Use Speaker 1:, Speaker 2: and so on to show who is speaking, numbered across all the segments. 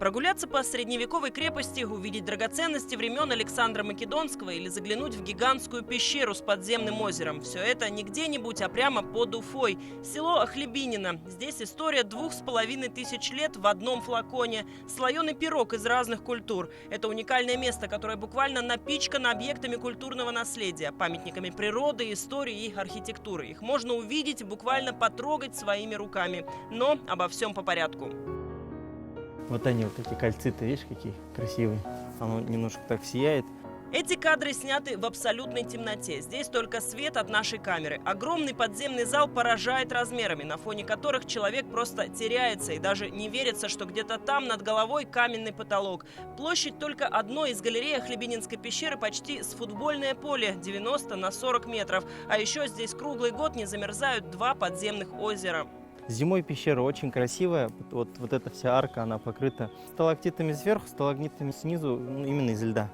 Speaker 1: Прогуляться по средневековой крепости, увидеть драгоценности времен Александра Македонского или заглянуть в гигантскую пещеру с подземным озером. Все это не где-нибудь, а прямо под Уфой. Село Охлебинино. Здесь история 2500 лет в одном флаконе. Слоеный пирог из разных культур. Это уникальное место, которое буквально напичкано объектами культурного наследия, памятниками природы, истории и архитектуры. Их можно увидеть и буквально потрогать своими руками. Но обо всем по порядку.
Speaker 2: Вот они, вот эти кольцы-то, видишь, какие красивые. Оно немножко так сияет.
Speaker 1: Эти кадры сняты в абсолютной темноте. Здесь только свет от нашей камеры. Огромный подземный зал поражает размерами, на фоне которых человек просто теряется и даже не верится, что где-то там над головой каменный потолок. Площадь только одной из галерей Охлебининской пещеры почти с футбольное поле 90 на 40 метров. А еще здесь круглый год не замерзают 2 подземных озера.
Speaker 2: Зимой пещера очень красивая. Вот эта вся арка, она покрыта сталактитами сверху, сталагмитами снизу, именно из льда.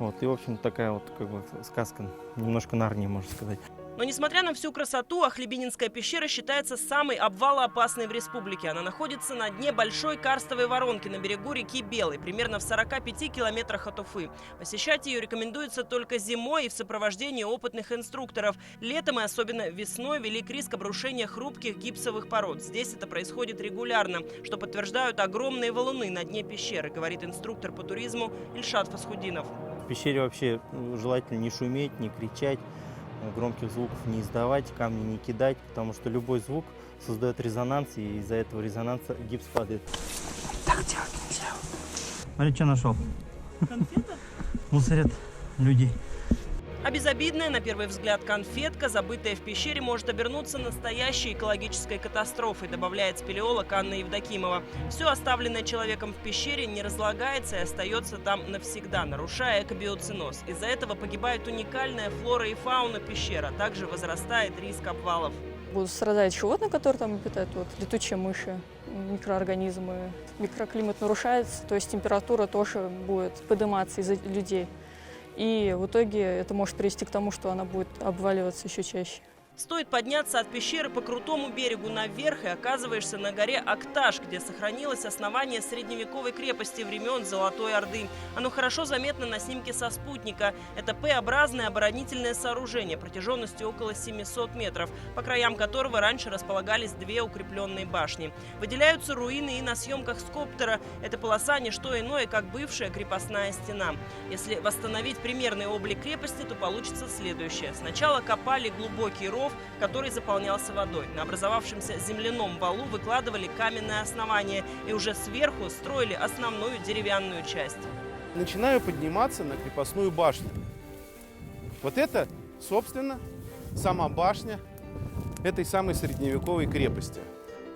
Speaker 2: Вот, и, в общем, такая вот как бы сказка, немножко Нарния, можно сказать.
Speaker 1: Но несмотря на всю красоту, Охлебининская пещера считается самой обвалоопасной в республике. Она находится на дне большой карстовой воронки на берегу реки Белой, примерно в 45 километрах от Уфы. Посещать ее рекомендуется только зимой и в сопровождении опытных инструкторов. Летом и особенно весной велик риск обрушения хрупких гипсовых пород. Здесь это происходит регулярно, что подтверждают огромные валуны на дне пещеры, говорит инструктор по туризму Ильшат Фасхудинов.
Speaker 2: В пещере вообще желательно не шуметь, не кричать, громких звуков не издавать, камни не кидать, потому что любой звук создает резонанс, и из-за этого резонанса гипс падает. Так делать нельзя. Смотри, что нашел.
Speaker 1: Конфета?
Speaker 2: Мусорят людей.
Speaker 1: А безобидная, на первый взгляд, конфетка, забытая в пещере, может обернуться настоящей экологической катастрофой, добавляет спелеолог Анна Евдокимова. Все оставленное человеком в пещере не разлагается и остается там навсегда, нарушая экобиоценоз. Из-за этого погибает уникальная флора и фауна пещеры, а также возрастает риск обвалов.
Speaker 3: Будут страдать животные, которые там обитают, летучие мыши, микроорганизмы. Микроклимат нарушается, то есть температура тоже будет подниматься из-за людей. И в итоге это может привести к тому, что она будет обваливаться еще чаще.
Speaker 1: Стоит подняться от пещеры по крутому берегу наверх, и оказываешься на горе Акташ, где сохранилось основание средневековой крепости времен Золотой Орды. Оно хорошо заметно на снимке со спутника. Это П-образное оборонительное сооружение протяженностью около 700 метров, по краям которого раньше располагались 2 укрепленные башни. Выделяются руины и на съемках с коптера. Эта полоса не что иное, как бывшая крепостная стена. Если восстановить примерный облик крепости, то получится следующее. Сначала копали глубокий ров, который заполнялся водой. На образовавшемся земляном валу выкладывали каменное основание и уже сверху строили основную деревянную часть.
Speaker 4: Начинаю подниматься на крепостную башню. Вот это, собственно, сама башня этой самой средневековой крепости.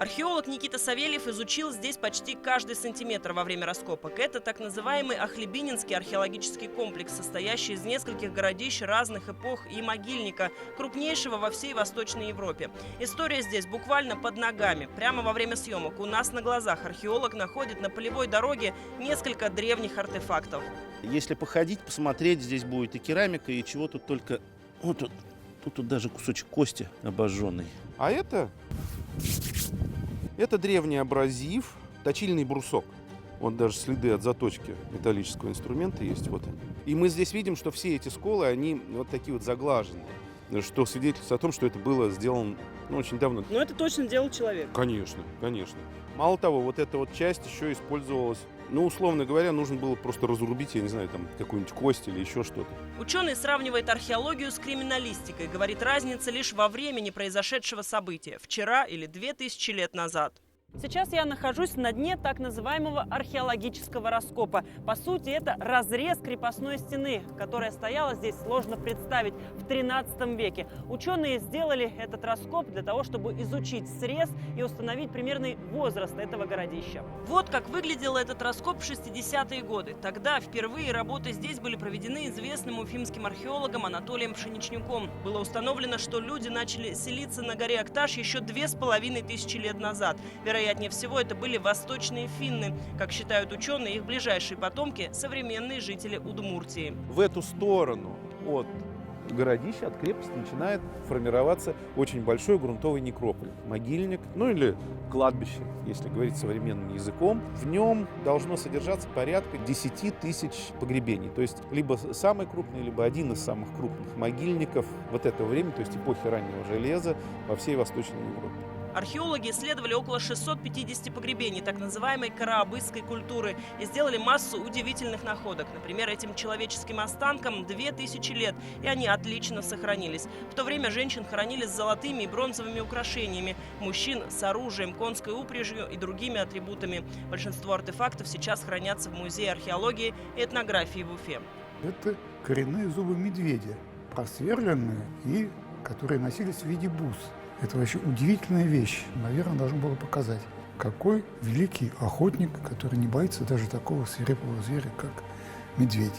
Speaker 1: Археолог Никита Савельев изучил здесь почти каждый сантиметр во время раскопок. Это так называемый Охлебининский археологический комплекс, состоящий из нескольких городищ разных эпох и могильника, крупнейшего во всей Восточной Европе. История здесь буквально под ногами. Прямо во время съемок у нас на глазах археолог находит на полевой дороге несколько древних артефактов.
Speaker 4: Если походить, посмотреть, здесь будет и керамика, и чего тут только... Вот тут даже кусочек кости обожженный. А это древний абразив, точильный брусок. Вот даже следы от заточки металлического инструмента есть. Вот. И мы здесь видим, что все эти сколы, они вот такие вот заглаженные. Что свидетельствует о том, что это было сделано очень давно.
Speaker 1: Но это точно делал человек.
Speaker 4: Конечно, конечно. Мало того, вот эта вот часть еще использовалась, условно говоря, нужно было просто разрубить, я не знаю, там какую-нибудь кость или еще что-то.
Speaker 1: Ученый сравнивает археологию с криминалистикой. Говорит, разница лишь во времени произошедшего события. Вчера или 2000 лет назад. Сейчас я нахожусь на дне так называемого археологического раскопа. По сути, это разрез крепостной стены, которая стояла здесь, сложно представить, в 13 веке. Ученые сделали этот раскоп для того, чтобы изучить срез и установить примерный возраст этого городища. Вот как выглядел этот раскоп в 60-е годы. Тогда впервые работы здесь были проведены известным уфимским археологом Анатолием Пшеничнюком. Было установлено, что люди начали селиться на горе Акташ еще 2500 лет назад. Вероятнее всего, это были восточные финны. Как считают ученые, их ближайшие потомки – современные жители Удмуртии.
Speaker 4: В эту сторону от городища, от крепости начинает формироваться очень большой грунтовый некрополь, могильник, ну или кладбище, если говорить современным языком. В нем должно содержаться порядка 10 тысяч погребений. То есть либо самый крупный, либо один из самых крупных могильников вот этого времени, то есть эпохи раннего железа во всей Восточной Европе.
Speaker 1: Археологи исследовали около 650 погребений так называемой караабысской культуры и сделали массу удивительных находок. Например, этим человеческим останкам 2000 лет, и они отлично сохранились. В то время женщин хоронили с золотыми и бронзовыми украшениями, мужчин с оружием, конской упряжью и другими атрибутами. Большинство артефактов сейчас хранятся в Музее археологии и этнографии в Уфе.
Speaker 5: Это коренные зубы медведя, просверленные и которые носились в виде бус. Это вообще удивительная вещь. Наверное, должен был показать, какой великий охотник, который не боится даже такого свирепого зверя, как медведь.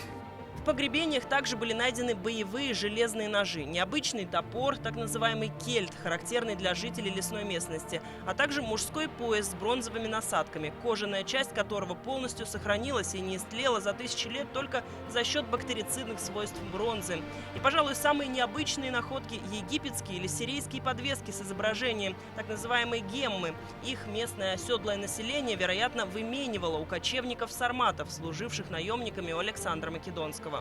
Speaker 1: В погребениях также были найдены боевые железные ножи, необычный топор, так называемый кельт, характерный для жителей лесной местности, а также мужской пояс с бронзовыми насадками, кожаная часть которого полностью сохранилась и не истлела за тысячи лет только за счет бактерицидных свойств бронзы. И, пожалуй, самые необычные находки – египетские или сирийские подвески с изображением, так называемые геммы. Их местное оседлое население, вероятно, выменивало у кочевников-сарматов, служивших наемниками у Александра Македонского.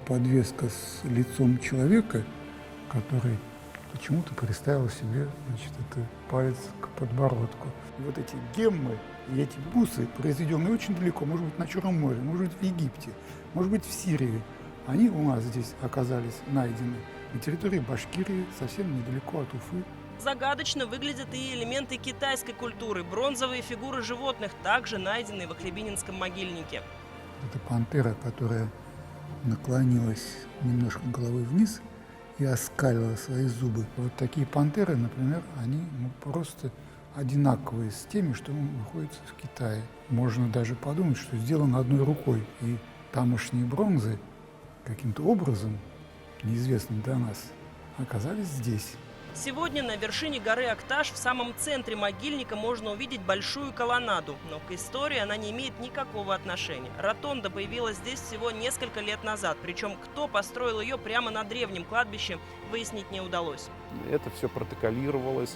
Speaker 5: Подвеска с лицом человека, который почему-то приставил себе, значит, это палец к подбородку. И вот эти геммы и эти бусы, произведенные очень далеко, может быть, на Черном море, может быть, в Египте, может быть, в Сирии, они у нас здесь оказались найдены на территории Башкирии, совсем недалеко от Уфы.
Speaker 1: Загадочно выглядят и элементы китайской культуры. Бронзовые фигуры животных также найдены в Охлебининском могильнике.
Speaker 5: Это пантера, которая наклонилась немножко головой вниз и оскалила свои зубы. Вот такие пантеры, например, они просто одинаковые с теми, что находятся в Китае. Можно даже подумать, что сделано одной рукой. И тамошние бронзы каким-то образом, неизвестным для нас, оказались здесь.
Speaker 1: Сегодня на вершине горы Акташ, в самом центре могильника, можно увидеть большую колоннаду. Но к истории она не имеет никакого отношения. Ротонда появилась здесь всего несколько лет назад. Причем кто построил ее прямо на древнем кладбище, выяснить не удалось.
Speaker 4: Это все протоколировалось,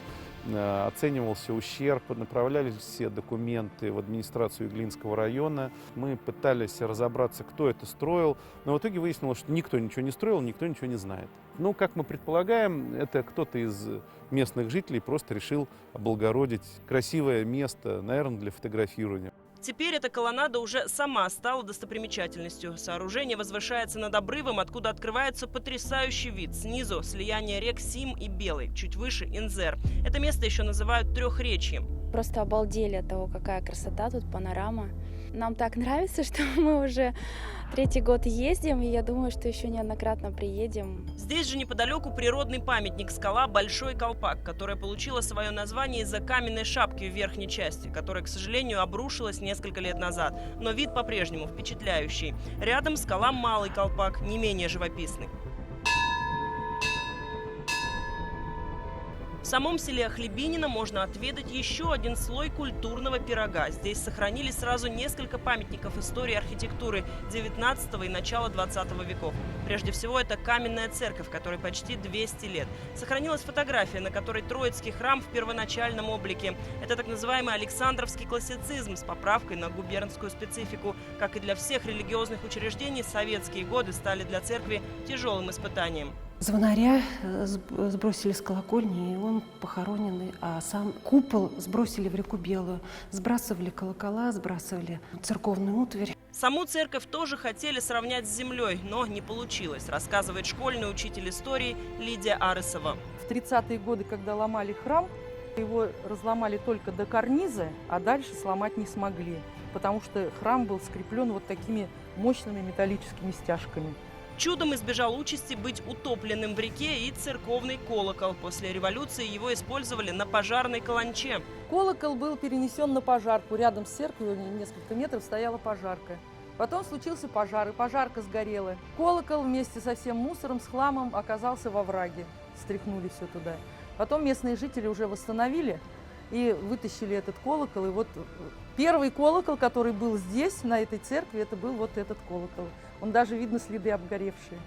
Speaker 4: оценивался ущерб, направлялись все документы в администрацию Иглинского района. Мы пытались разобраться, кто это строил, но в итоге выяснилось, что никто ничего не строил, никто ничего не знает. Ну, как мы предполагаем, это кто-то из местных жителей просто решил облагородить красивое место, наверное, для фотографирования.
Speaker 1: Теперь эта колоннада уже сама стала достопримечательностью. Сооружение возвышается над обрывом, откуда открывается потрясающий вид. Снизу слияние рек Сим и Белый, чуть выше Инзер. Это место еще называют Трехречьем.
Speaker 6: Просто обалдели от того, какая красота тут, панорама. Нам так нравится, что мы уже 3-й год ездим, и я думаю, что еще неоднократно приедем.
Speaker 1: Здесь же неподалеку природный памятник скала Большой Колпак, которая получила свое название из-за каменной шапки в верхней части, которая, к сожалению, обрушилась несколько лет назад. Но вид по-прежнему впечатляющий. Рядом скала Малый Колпак, не менее живописный. В самом селе Охлебинино можно отведать еще один слой культурного пирога. Здесь сохранились сразу несколько памятников истории архитектуры 19 и начала 20 веков. Прежде всего, это каменная церковь, которой почти 200 лет. Сохранилась фотография, на которой Троицкий храм в первоначальном облике. Это так называемый Александровский классицизм с поправкой на губернскую специфику. Как и для всех религиозных учреждений, советские годы стали для церкви тяжелым испытанием.
Speaker 7: Звонаря сбросили с колокольни, и он похороненный, а сам купол сбросили в реку Белую. Сбрасывали колокола, сбрасывали церковную утварь.
Speaker 1: Саму церковь тоже хотели сравнять с землей, но не получилось, рассказывает школьный учитель истории Лидия Арысова.
Speaker 8: В 30-е годы, когда ломали храм, его разломали только до карниза, а дальше сломать не смогли, потому что храм был скреплен вот такими мощными металлическими стяжками.
Speaker 1: Чудом избежал участи быть утопленным в реке и церковный колокол. После революции его использовали на пожарной каланче.
Speaker 8: Колокол был перенесен на пожарку. Рядом с церковью, несколько метров, стояла пожарка. Потом случился пожар, и пожарка сгорела. Колокол вместе со всем мусором, с хламом оказался во враге. Стряхнули все туда. Потом местные жители уже восстановили и вытащили этот колокол. И вот первый колокол, который был здесь, на этой церкви, это был вот этот колокол. Он даже видно следы обгоревшие.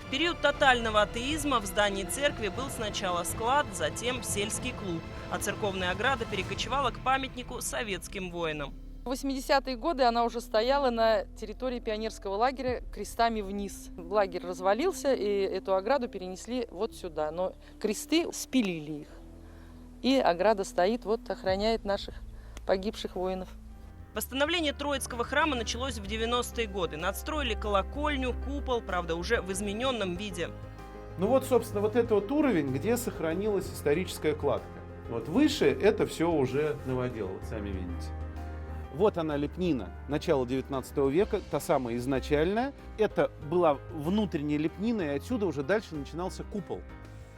Speaker 1: В период тотального атеизма в здании церкви был сначала склад, затем сельский клуб, а церковная ограда перекочевала к памятнику советским воинам.
Speaker 8: В 80-е годы она уже стояла на территории пионерского лагеря крестами вниз. Лагерь развалился, и эту ограду перенесли вот сюда. Но кресты спилили их. И ограда стоит, вот охраняет наших погибших воинов.
Speaker 1: Восстановление Троицкого храма началось в 90-е годы. Надстроили колокольню, купол, правда, уже в измененном виде.
Speaker 4: Ну вот, собственно, вот это вот уровень, где сохранилась историческая кладка. Вот выше это все уже новодело, вот сами видите. Вот она лепнина начала 19 века, та самая изначальная. Это была внутренняя лепнина, и отсюда уже дальше начинался купол.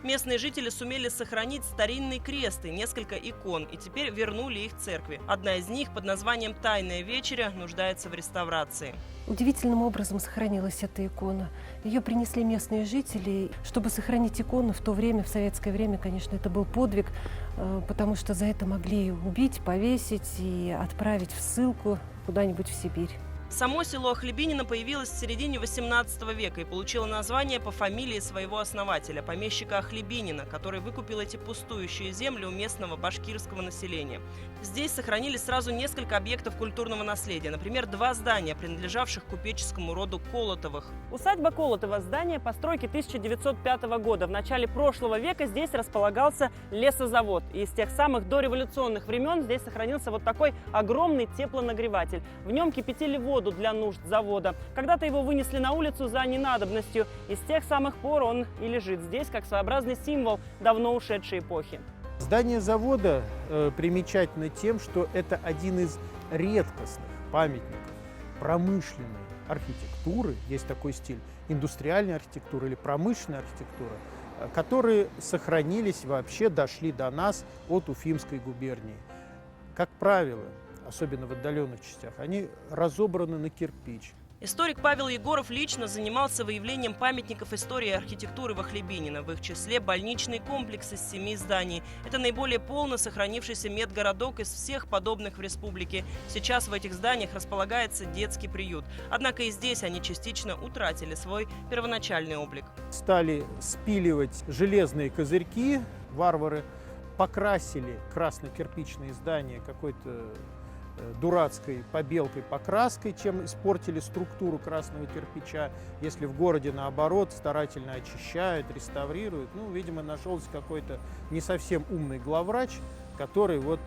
Speaker 1: Местные жители сумели сохранить старинный крест и несколько икон, и теперь вернули их церкви. Одна из них под названием «Тайная вечеря» нуждается в реставрации.
Speaker 7: Удивительным образом сохранилась эта икона. Ее принесли местные жители. Чтобы сохранить икону в то время, в советское время, конечно, это был подвиг, потому что за это могли убить, повесить и отправить в ссылку куда-нибудь в Сибирь.
Speaker 1: Само село Охлебинино появилось в середине 18 века и получило название по фамилии своего основателя, помещика Охлебинина, который выкупил эти пустующие земли у местного башкирского населения. Здесь сохранились сразу несколько объектов культурного наследия, например, 2 здания, принадлежавших купеческому роду Колотовых. Усадьба Колотова – здание постройки 1905 года. В начале прошлого века здесь располагался лесозавод. И с тех самых дореволюционных времен здесь сохранился вот такой огромный теплонагреватель. В нем кипятили воду для нужд завода. Когда-то его вынесли на улицу за ненадобностью, и с тех самых пор он и лежит здесь как своеобразный символ давно ушедшей эпохи.
Speaker 9: Здание завода примечательно тем, что это один из редкостных памятников промышленной архитектуры, есть такой стиль, индустриальной архитектуры или промышленной архитектуры, которые сохранились вообще, дошли до нас от Уфимской губернии. Как правило, особенно в отдаленных частях, они разобраны на кирпич.
Speaker 1: Историк Павел Егоров лично занимался выявлением памятников истории и архитектуры в Охлебинино, в их числе больничный комплекс из 7 зданий. Это наиболее полно сохранившийся медгородок из всех подобных в республике. Сейчас в этих зданиях располагается детский приют. Однако и здесь они частично утратили свой первоначальный облик.
Speaker 9: Стали спиливать железные козырьки, варвары, покрасили красно-кирпичные здания какой-то дурацкой побелкой, покраской, чем испортили структуру красного кирпича. Если в городе, наоборот, старательно очищают, реставрируют, ну, видимо, нашелся какой-то не совсем умный главврач, который вот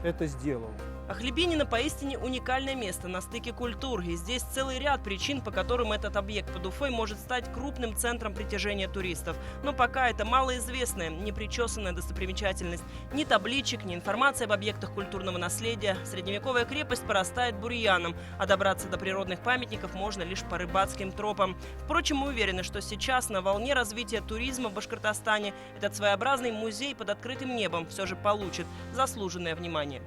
Speaker 9: это сделал.
Speaker 1: Охлебинино поистине уникальное место на стыке культур, и здесь целый ряд причин, по которым этот объект под Уфой может стать крупным центром притяжения туристов. Но пока это малоизвестная, непричесанная достопримечательность. Ни табличек, ни информации об объектах культурного наследия. Средневековая крепость порастает бурьяном, а добраться до природных памятников можно лишь по рыбацким тропам. Впрочем, мы уверены, что сейчас на волне развития туризма в Башкортостане этот своеобразный музей под открытым небом все же получит заслуженное внимание.